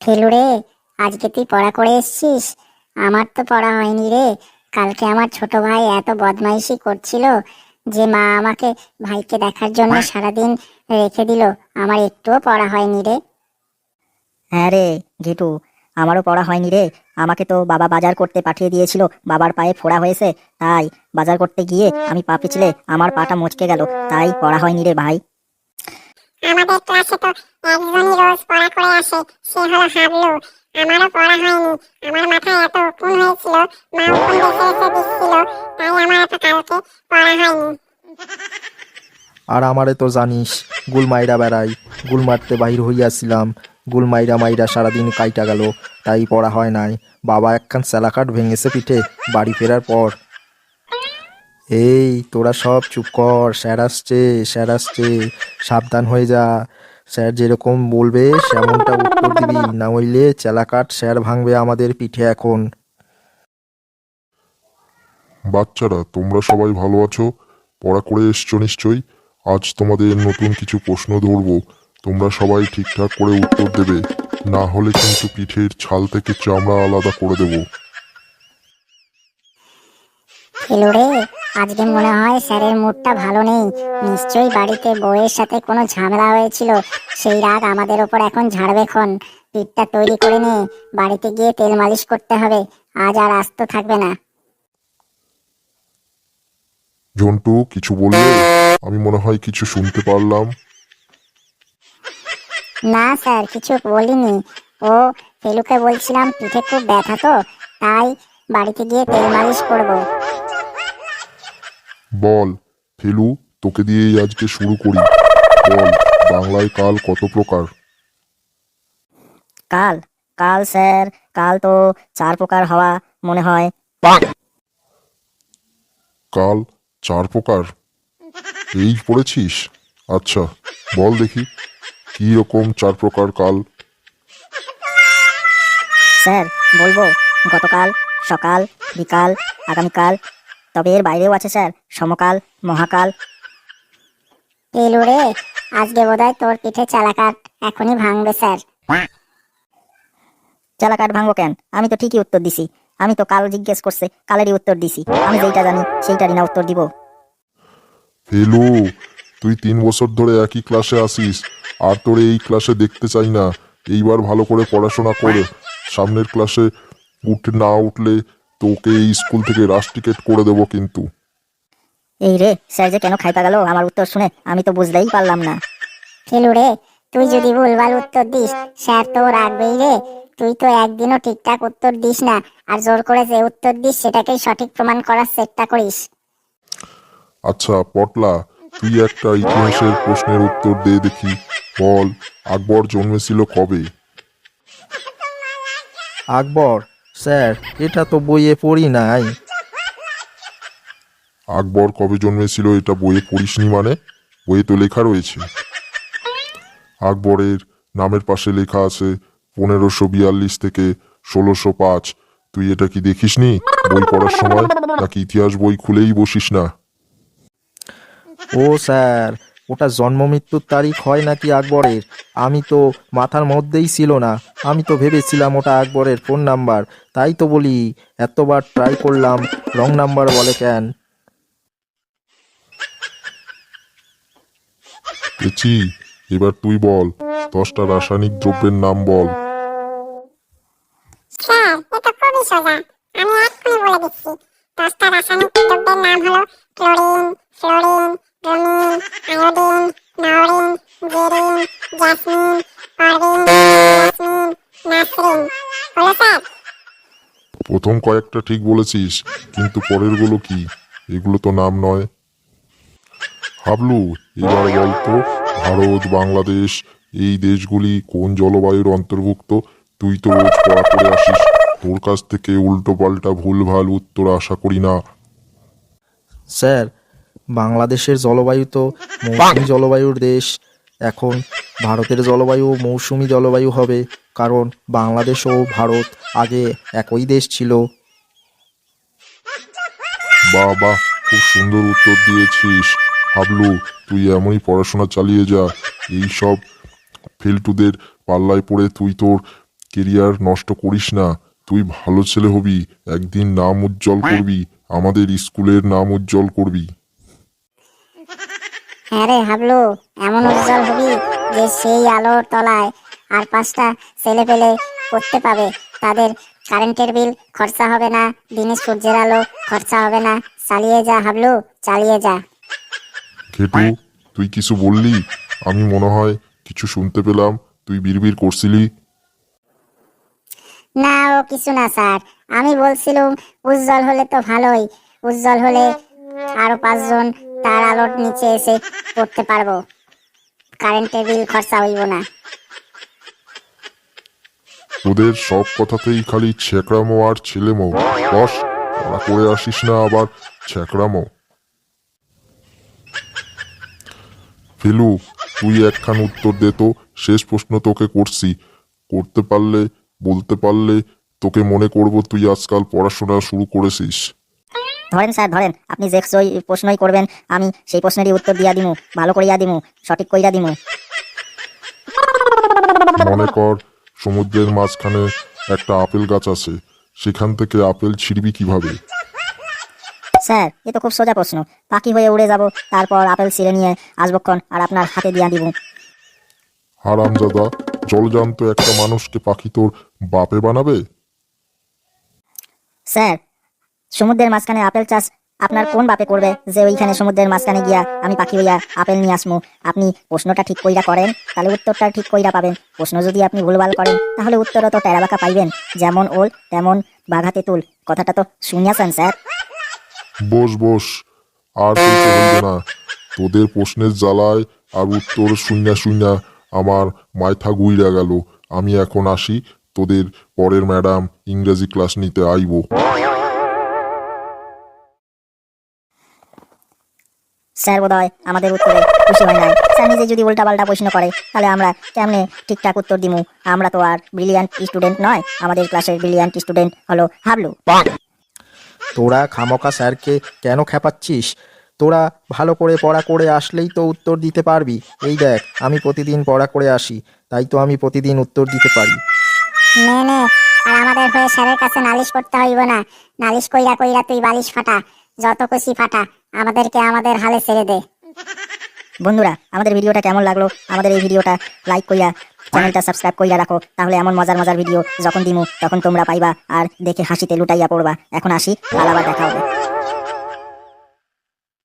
ফেলুরে, আজকে তুই পড়া করে এসছিস? আমার তো পড়া হয়নি রে। কালকে আমার ছোট ভাই এত বদমাইশি করছিল যে মা আমাকে ভাইকে দেখার জন্য সারাদিন রেখে দিল। আমার একটুও পড়া হয়নি রে। হ্যাঁ রে ঘেটু, আমারও পড়া হয়নি রে। আমাকে তো বাবা বাজার করতে পাঠিয়ে দিয়েছিল, বাবার পায়ে ফোড়া হয়েছে, তাই বাজার করতে গিয়ে আমি পা পিছলে আমার পাটা মচকে গেল, তাই পড়া হয়নি রে ভাই। আমাদের ক্লাসে তো একজনই রোজ পড়া করে আসে, সে হলো হাবলু। আমারও পড়া হয়নি। আমার মাথায় এত উকুন হয়েছিল, মা উকুন বেছে বেছে দিচ্ছিল, তাই আমার এত কালকে পড়া হয়নি। আর আমারে তো জানিস, গুল মাইরা বেড়াই, গুল মারতে বাহির হইয়াছিলাম, গুল মাইরা মাইরা সারাদিন কাইটা গেল, তাই পড়া হয় নাই। বাবা একখান স্যালাকাট ভেঙেছে পিঠে বাড়ি ফেরার পর। এই তোরা সব চুপ কর, স্যার আসছে, স্যার আসছে, সাবধান হয়ে যা। স্যার যেরকম বলবে সেমনটা উত্তর দিবি, না হইলে চেলাকাট স্যার ভাঙবে আমাদের পিঠে এখন। বাচ্চারা, তোমরা সবাই ভালো আছো? পড়া করে এসছো নিশ্চয়ই। আজ তোমাদের নতুন কিছু প্রশ্ন ধরবো, তোমরা সবাই ঠিকঠাক করে উত্তর দেবে, না হলে কিন্তু পিঠের ছাল থেকে চামড়া আলাদা করে দেবো। ফেলুরে, আজকে মনে হয় স্যারের মুডটা ভালো নেই। নিশ্চয়ই বাড়িতে বউয়ের সাথে কোনো ঝামেলা হয়েছিল, সেই রাগ আমাদের ওপর এখন ঝাড়বেক্ষণ। পিঠটা তৈরি করে নিয়ে বাড়িতে গিয়ে তেল মালিশ করতে হবে, আজ আর আস্ত থাকবে না। ঝন্টু, কিছু বললে? আমি মনে হয় কিছু শুনতে পারলাম। না স্যার, কিছু বলিনি। ও, ফেলুকে বলছিলাম পিঠে খুব ব্যথা তো, তাই বাড়িতে গিয়ে তেল মালিশ করব। বল ফেলু, তোকে দিয়েই আজকে শুরু করি। বল, বাংলায় কাল কত প্রকার? কাল? কাল স্যার, কাল তো 4 প্রকার হওয়া মনে হয়। কাল 4 প্রকার? এই পড়েছিস? আচ্ছা, বল দেখি কি রকম 4 প্রকার কাল? স্যার বলবো, গতকাল, সকাল, বিকাল, আগামীকাল, তবে এর বাইরেও আছে স্যার, সমকাল, মহাকাল। ফেলুরে, আজকে বোধহয় তোর পিঠে চালাকাট এখনই ভাঙবে স্যার। চালাকাট ভাঙবো কেন? আমি তো ঠিকই উত্তর দিছি। আমি তো কাল জিজ্ঞেস করছে, কালেরই উত্তর দিছি। আমি যেইটা জানি সেইটারই না উত্তর দিব। ফেলু, তুই 3 বছর ধরে একই ক্লাসে আসিস, আর তোরে এই ক্লাসে দেখতে চাই না। এইবার ভালো করে পড়াশোনা করে সামনের ক্লাসে না উঠলে তোকে এই স্কুল থেকে রাশ টিকেট করে দেবো কিন্তু। এই রে, স্যার যে কেন খাইপা গেল আমার উত্তর শুনে, আমি তো বুঝতেই পারলাম না। ফেলুরে, তুই যদি ভুলভাল উত্তর দিস, স্যার তো রাখবেই রে। তুই তো একদিনও ঠিকঠাক উত্তর দিস না, আর জোর করে যে উত্তর দিস সেটাকেই সঠিক প্রমাণ করার চেষ্টা করিস। আচ্ছা পটলা, তুই একটা ইতিহাসের প্রশ্নের উত্তর দে দেখি। বল, আকবর জন্মেছিল কবে? আকবর? স্যার, এটা তো বইয়ে পড়ি নাই। আকবর কবে জন্মেছিল এটা বইয়ে পড়িসনি মানে? বইয়ে তো লেখা রয়েছে। আকবরের নামের পাশে লেখা আছে 1542 থেকে 1605। তুই এটা কি দেখিসনি বই পড়ার সময়, নাকি ইতিহাস বই খুলেই বসিস না? ও স্যার, ওটা জন্ম মৃত্যুর তারিখ হয় নাকি আকবরের? আমি তো মাথার মধ্যেই ছিল না। আমি তো ভেবেছিলাম ওটা আকবরের ফোন নাম্বার। তাই তো বলি, এতবার ট্রাই করলাম, রং নাম্বার বলে কেন? পেছি, এবার তুই বল, 10টা রাসায়নিক দ্রব্যের নাম বল। স্যার, এ তো খুবই সোজা। আমি এক্ষুনি বলে দিচ্ছি। 10টা রাসায়নিক দ্রব্যের নাম হলো chlorine, fluorine, bromine, iodine, Naorin, Jerin, Jasmin, Orbin, Yasmin, Nasrin. হলো স্যার? প্রথম কয়েকটা ঠিক বলেছিস, কিন্তু পরেরগুলো কি? এগুলো তো নাম নয়। হাবলু, এবার বলতো, ভারত, বাংলাদেশ এই দেশগুলি কোন জলবায়ুর অন্তর্ভুক্ত? তুই তো রোজ পড়া করে আসিস, তোর কাছ থেকে উল্টো পাল্টা ভুলভাল উত্তর আশা করি না। স্যার, বাংলাদেশের জলবায়ু তো মৌসুমী জলবায়ুর দেশ। এখন ভারতের জলবায়ু মৌসুমী জলবায়ু হবে, কারণ বাংলাদেশ ও ভারত আগে একই দেশ ছিল। বাহ বাহ, খুব সুন্দর উত্তর দিয়েছিস হাবলু। তুই এমনই পড়াশোনা চালিয়ে যা। এই সব ফেলটুদের পাল্লায় পড়ে তুই তোর কেরিয়ার নষ্ট করিস না। তুই ভালো ছেলে হবি, একদিন নাম উজ্জ্বল করবি, আমাদের স্কুলের নাম উজ্জ্বল করবি। হ্যাঁ রে হাবলু, এমন উজ্জ্বল হবি যে সেই আলোর তলায় আর পাঁচটা ছেলে পেলে পড়তে পাবে। তাদের কারেন্টের বিল খরচা হবে না, দিনে সূর্যের আলো খরচা হবে না। চালিয়ে যা হাবলু, চালিয়ে যা। ঘেটু, তুই কিছু বললি? আমি মনে হয় কিছু শুনতে পেলাম, তুই বিড়বিড় করছিলি। না, ও কিছু না স্যার, আমি বলছিলাম উজ্জ্বল হলে তো ভালোই। উজ্জ্বল হলে আরো 5 জন তার আলোর নিচে এসে পড়তে পারবো, কারেন্টের বিল খরচা হইব না। তোদের সব কথাতেই খালি ছেকড়ামো আর ছেলেমো। বস, ওরা করে আসিস না আবার ছেকড়ামো। ফেলু, তুই একখান উত্তর দে তো। শেষ প্রশ্ন তোকে করছি, করতে পারলে বলতে পারলে তোকে মনে করব তুই আজকাল পড়াশোনা শুরু করেছিস। ধরেন স্যার ধরেন, আপনি যে প্রশ্নই করবেন আমি সেই প্রশ্নেরই উত্তর দিয়া দিমু, ভালো করিয়া দিমু, সঠিক কইরা দিমু। মনে কর সমুদ্রের মাঝখানে একটা আপেল গাছ আছে, সেখান থেকে আপেল ছিঁড়বি কিভাবে? স্যার এ তো খুব সোজা প্রশ্ন। পাখি হয়ে উড়ে যাব, তারপর আপেল ছিঁড়ে নিয়ে আসবক্ষণ আর আপনার হাতে দিয়া দিব। হারামজাদা, জলজান্ত একটা মানুষকে পাখি তোর বাপে বানাবে? স্যার সমুদ্রের মাঝখানে আপেল চাষ আপনার কোন বাপে করবে যে ওইখানে সমুদ্রের মাঝখানে গিয়া আমি পাখি হইয়া আপেল নিয়ে আসমু? আপনি প্রশ্নটা ঠিক কইরা করেন, তাহলে উত্তরটা ঠিক কইরা পাবেন। প্রশ্ন যদি আপনি ভুলভাল করেন তাহলে উত্তরও তো টেরাবাঁকা পাইবেন। যেমন ওল তেমন বাঘাতে তুল, কথাটা তো শুনিয়াছেন স্যার? বস বস, আর কইতে হইবে না। তোদের প্রশ্নের জ্বালায় আর উত্তর শুইনা শুইনা আমার মাথা গুইরা গেল। আমি এখন আসি, তোদের পরের ম্যাডাম ইংরেজি ক্লাস নিতে আইব। স্যার বোধহয় আমাদের উত্তরে খুশি হয় নাই। স্যার নিজে যদি উল্টাপাল্টা প্রশ্ন করে তাহলে আমরা কেমনে ঠিকঠাক উত্তর দিমু? আমরা তো আর ব্রিলিয়ান্ট স্টুডেন্ট নয়, আমাদের ক্লাসের ব্রিলিয়ান্ট স্টুডেন্ট হলো হাবলু। তোরা খামোকা স্যারকে কেন খেপাচ্ছিস? তোরা ভালো করে পড়া করে আসলেই তো উত্তর দিতে পারবি। এই দেখ, আমি প্রতিদিন পড়া করে আসি, তাই তো আমি প্রতিদিন উত্তর দিতে পারি। নে নে, আর আমাদের হয়ে স্যারের কাছে নালিশ করতে হইব না। নালিশ কইরা কইরা তুই বালিশ ফাটা, যত খুশি ফাটা, আমাদেরকে আমাদের হালে ছেড়ে দে। বন্ধুরা, আমাদের ভিডিওটা কেমন লাগলো? আমাদের এই ভিডিওটা লাইক কইরা চ্যানেলটা সাবস্ক্রাইব কইরা রাখো, তাহলে এমন মজার মজার ভিডিও যখন দিমু তখন তোমরা পাইবা আর দেখে হাসিতে লুটাইয়া পড়বা। এখন আসি, আবার দেখা হবে।